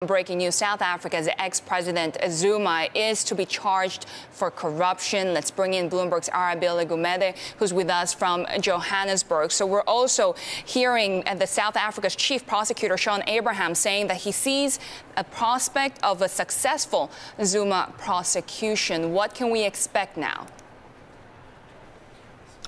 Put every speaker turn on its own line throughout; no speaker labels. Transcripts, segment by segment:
Breaking news, South Africa's ex-president Zuma is to be charged for corruption. Let's bring in Bloomberg's Arabile Gumede, who's with us from Johannesburg. So we're also hearing the South Africa's chief prosecutor, Shaun Abraham, saying that he sees a prospect of a successful Zuma prosecution. What can we expect now?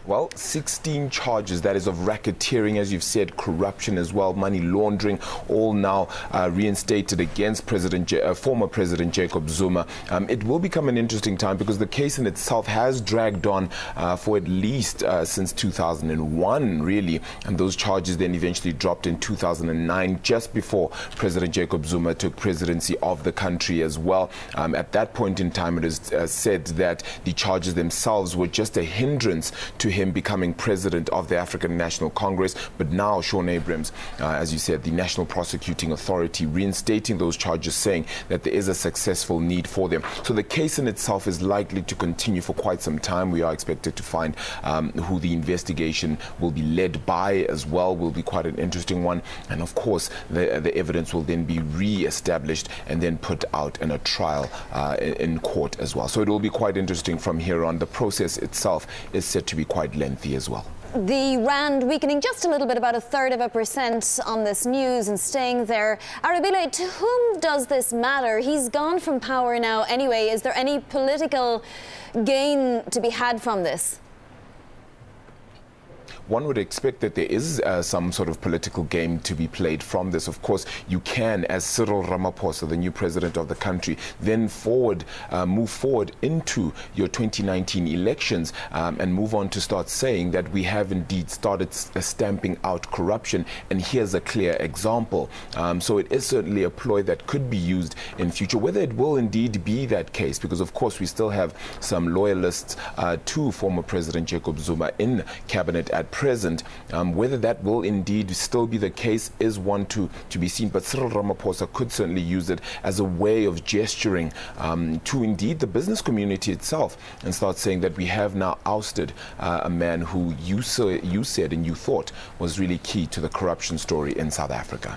Well, 16 charges, that is of racketeering, as you've said, corruption as well, money laundering, all now reinstated against former President Jacob Zuma. It will become an interesting time because the case in itself has dragged on for at least since 2001, really. And those charges then eventually dropped in 2009, just before President Jacob Zuma took presidency of the country as well. At that point in time, it is said that the charges themselves were just a hindrance to him becoming president of the African National Congress. But now Shaun Abrahams, as you said, the National Prosecuting Authority, reinstating those charges, saying that there is a successful need for them. So the case in itself is likely to continue for quite some time. We are expected to find who the investigation will be led by as well. Will be quite an interesting one. And of course, the evidence will then be re-established and then put out in a trial in court as well. So it will be quite interesting from here on. The process itself is set to be quite lengthy as well.
The rand weakening just a little bit, about 1/3% on this news, and staying there. Arabile, to whom does this matter? He's gone from power now anyway. Is there any political gain to be had from this?
One would expect that there is some sort of political game to be played from this. Of course, you can, as Cyril Ramaphosa, the new president of the country, then move forward into your 2019 elections and move on to start saying that we have indeed started stamping out corruption, and here's a clear example. So it is certainly a ploy that could be used in future. Whether it will indeed be that case, because of course we still have some loyalists to former President Jacob Zuma in cabinet at present. Whether that will indeed still be the case is one to be seen. But Cyril Ramaphosa could certainly use it as a way of gesturing to indeed the business community itself and start saying that we have now ousted a man who you said and you thought was really key to the corruption story in South Africa.